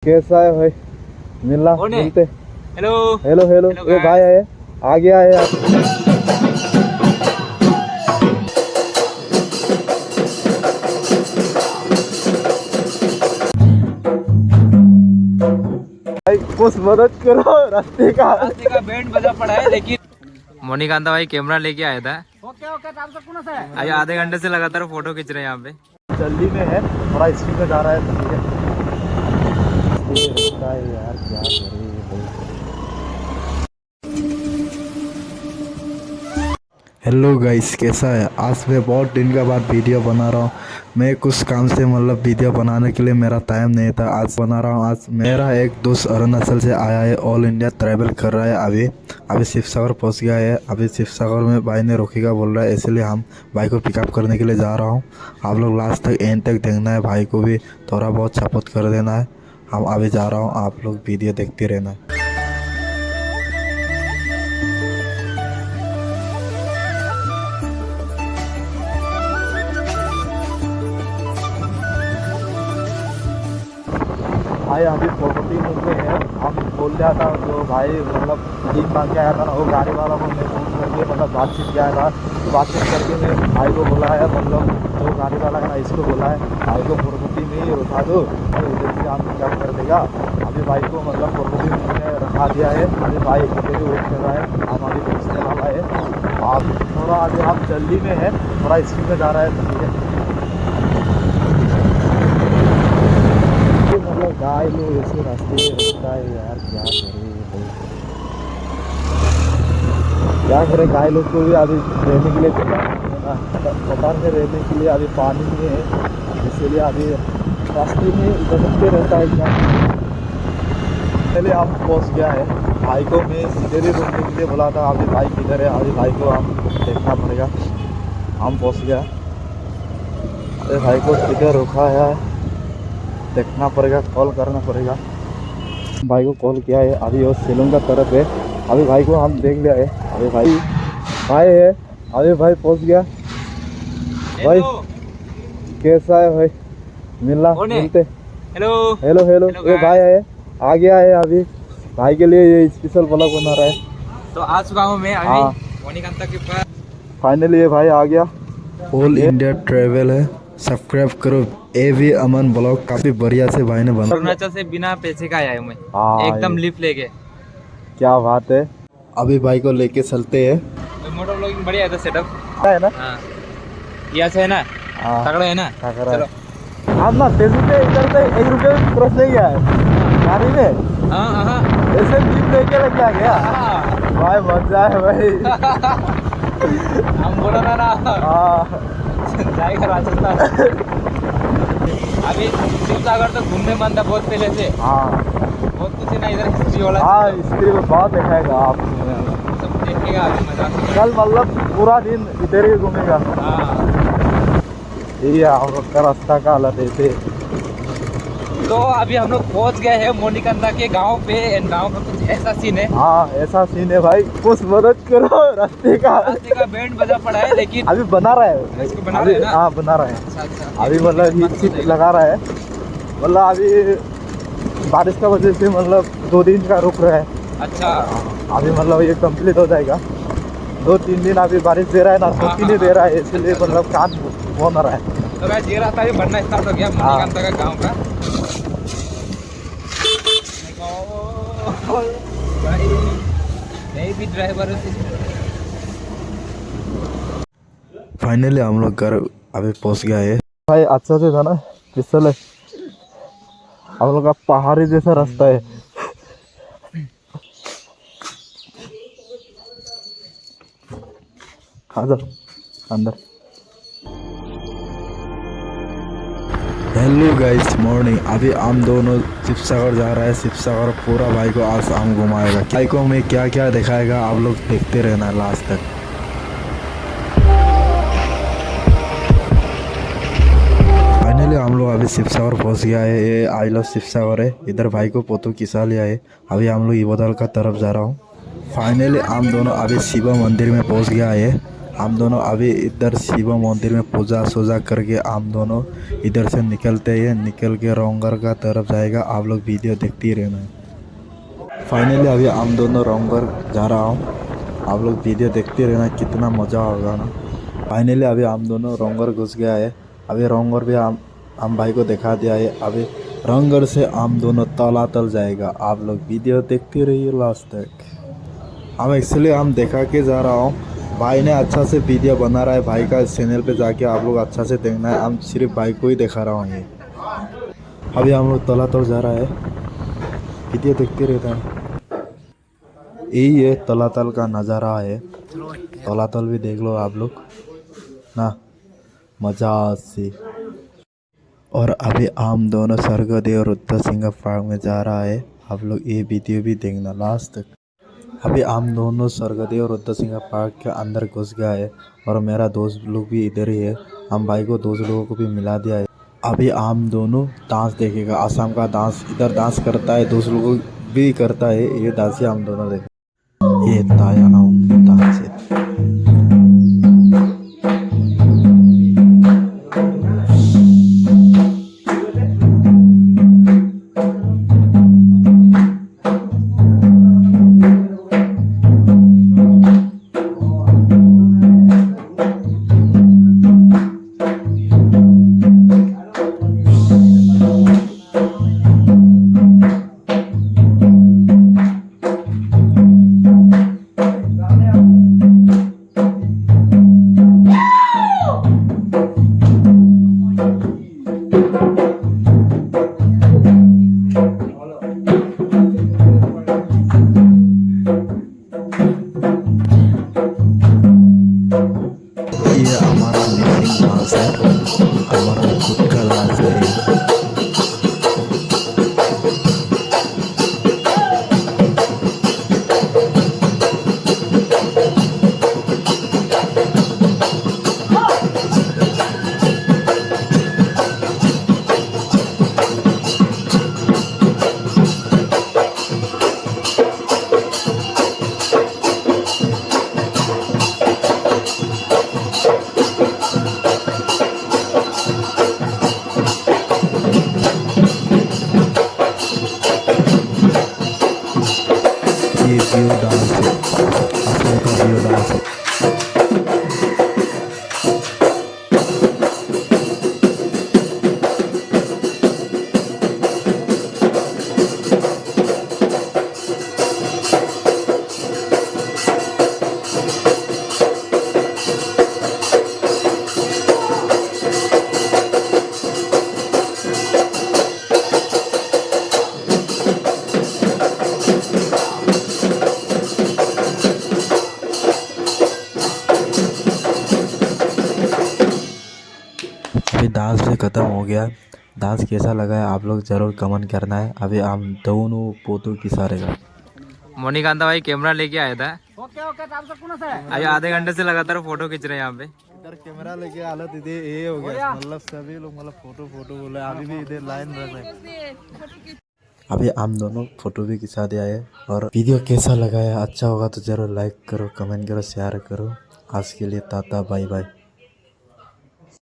कैसा है भाई? मिलना मिलते। हेलो हेलो हेलो ये भाई है, आ गया है आप। भाई कुछ मदद करो, रास्ते का बैंड बजा पड़ा है लेकिन मोनिकांता भाई कैमरा लेके आया था। आज आधे घंटे से लगातार फोटो खींच रहे हैं यहाँ पे। जल्दी में है, थोड़ा स्पीड में जा रहा है तो यार क्या करे। हेलो गाइस, कैसा है? आज मैं बहुत दिन के बाद वीडियो बना रहा हूँ। मैं कुछ काम से वीडियो बनाने के लिए मेरा टाइम नहीं था, आज बना रहा हूँ। आज मेरा एक दोस्त अरुणाचल से आया है, ऑल इंडिया ट्रैवल कर रहा है। अभी शिवसागर पहुँच गया है। अभी शिवसागर में भाई ने रोकेगा बोल रहा है, इसलिए हम भाई को पिकअप करने के लिए जा रहा हूँ। आप लोग लास्ट तक एंड तक देखना है, भाई को भी थोड़ा बहुत सपोर्ट कर देना है। हम अभी जा रहा हूँ, आप लोग वीडियो देखते रहना है। भाई अभी प्रॉपर्टी में है। हम बोल रहा था जो भाई भीख मांग के आया था ना, वो गाड़ी वाला को मैं फोन करके बातचीत किया था। तो बातचीत करके मैं भाई को बोला है, जो गाड़ी वाला है ना, इसको बोला है भाई को प्रॉपर्टी में ही रुका दो, इधर से हम क्या कर देगा। अभी भाई को प्रॉपर्टी में रखा दिया है। अभी भाई एक वेट कर रहा है, हम अभी पहुँचने वाला है। आप थोड़ा अभी आप जल्दी में है, थोड़ा स्पीड में जा रहा है तो ठीक है। गाय लोग ऐसे रास्ते में रुकता है यार, क्या करे। गाय लोग को भी अभी रहने के लिए पता में रहने के लिए अभी पानी में है, इसीलिए अभी रास्ते में भटकते रहता है। क्या पहले हम पहुंच गया है। भाई को मैं इधर ही रुकने के लिए बोला था, अभी भाई किधर है। अभी भाई को हम देखना पड़ेगा। हम पहुंच गया। अरे भाई को किधर रुका है देखना पड़ेगा, कॉल करना पड़ेगा। भाई को कॉल किया है, अभी वो सेलून का तरफ है। अभी भाई को हम देख लिया है। अभी भाई है, अभी भाई पहुंच गया। भाई कैसा है भाई? मिलना मिलते। हेलो हेलो हेलो ये भाई है, आ गया है। अभी भाई के लिए ये स्पेशल ब्लॉग बना रहा है। तो आ चुका हूँ मैं अभी मोनिकांता के पास। फाइनली ये भाई आ गया। ऑल इंडिया ट्रेवल है, सब्सक्राइब करो। AV अमन ब्लॉग काफी बढ़िया से भाई ने बना। अरुणाचल से बिना पैसे का आया हूँ मैं, एकदम लिफ्ट लेके। क्या बात है। अभी भाई को लेके चलते हैं। मोटर ब्लॉगिंग बढ़िया है, सेटअप है ना। ये अच्छा है ना, तगड़ा है ना। चलो आप ना पैसे पे इधर से 1 रुपये क्रॉस नहीं गया है गाड़ी में। ऐसे जीप लेके लग गया भाई, मजा है भाई। हम बोला था ना जाएगा राजस्थान। अभी शिवसागर तो घूमने मन था बहुत पहले से। बहुत कुछ है ना इधर, हिस्ट्री वाला। हिस्ट्री में बहुत दिखाएगा आप, सब देखेगा अभी मजा। कल पूरा दिन इधर ही घूमेगा। ये हम लोग का रास्ता का हालत ऐसे। तो अभी हम लोग पहुंच गए हैं मोनिकांता के गांव पे। गांव का कुछ ऐसा सीन है। ऐसा सीन है भाई, कुछ मदद करो। रास्ते का बैंड बजा पड़ा है लेकिन अभी बना रहा है। इसको बना रहे हैं ना? बना रहे हैं। अच्छा। अभी सीट लगा रहा है। अभी बारिश का वजह से 2 दिन का रुक रहा है। अच्छा। अभी ये कंप्लीट हो जाएगा। 2-3 दिन अभी बारिश दे रहा है ना, छुट्टी नहीं दे रहा है, इसलिए काम हो ना रहा है। तो गाइस ये रास्ता भी बनना स्टार्ट हो गया मोनिकांता का गांव का। मैं भी ड्राइवर हूँ। फाइनली हम लोग घर अभी पहुंच गया है। भाई अच्छा से था ना, फिसल है। हम लोग का पहाड़ी जैसा रास्ता है। आ जाओ अंदर। Hello guys, morning. अभी हम दोनों शिवसागर जा रहा है। शिवसागर पूरा भाई को आज हम घुमाएगा। भाई को हमें क्या क्या दिखाएगा, आप लोग देखते रहना लास्ट तक। फाइनली हम लोग अभी शिवसागर पहुंच गया है। ये आई लव शिवसागर है। इधर भाई को फोटो खिंचा लिया है। अभी हम लोग इबोदल का तरफ जा रहा हूँ। फाइनली हम दोनों अभी शिव मंदिर में पहुंच गया है। हम दोनों अभी इधर शिव मंदिर में पूजा सोजा करके हम दोनों इधर से निकलते हैं, निकल के रोंगर का तरफ जाएगा। आप लोग वीडियो देखते ही रहना। फाइनली अभी हम दोनों रोंगर जा रहा हूँ, आप लोग वीडियो देखते रहना, कितना मज़ा होगा ना। फाइनली अभी हम दोनों रोंगर घुस गया है। अभी रोंगर भी हम भाई को दिखा दिया है। अभी रोंगर से हम दोनों तलातल जाएगा। आप लोग वीडियो देखते रहिए लास्ट तक। हम देखा के जा रहा हूँ, भाई ने अच्छा से वीडियो बना रहा है। भाई का चैनल पे जाके आप लोग अच्छा से देखना है। हम सिर्फ भाई को ही दिखा रहा हूँ। ये अभी हम लोग तलातल जा रहा है, वीडियो देखते रहता है। यही है तलातल का नज़ारा है। तलातल भी देख लो आप लोग ना, मज़ा से। और अभी हम दोनों स्वर्गदेव रुद्र सिंह पार्क में जा रहा है। आप लोग ये वीडियो भी देखना लास्ट तक। अभी हम दोनों स्वर्गदेव रुद्र सिंह पार्क के अंदर घुस गया है और मेरा दोस्त लोग भी इधर ही है। हम भाई को दोस्त लोगों को भी मिला दिया है। अभी हम दोनों डांस देखेगा, आसाम का डांस। इधर डांस करता है, दोस्त लोगों भी करता है। ये डांस हम दोनों देख, ये ताया डांस है। ये हमारा मिसिंग डांस है, हमारा खुद का डांस है। ये व्यू डांस है, असम का व्यू डांस है। अभी डांस भी ख़त्म हो गया। डांस कैसा लगा है आप लोग ज़रूर कमेंट करना है। अभी हम दोनों फोटो खिंचारेगा। मोनिकांता भाई कैमरा लेके आया था। अभी आधे घंटे से लगातार फोटो खींच रहे हैं यहाँ पे। इधर कैमरा लेके हालत इधर ये हो गया, मतलब सभी लोग मतलब फोटो बोले। अभी भी इधर लाइन रह रहे। अभी हम दोनों फोटो भी खिंचा दिया है। और वीडियो कैसा लगा है, अच्छा होगा तो ज़रूर लाइक करो, कमेंट करो, शेयर करो। आज के लिए टाटा बाय बाय।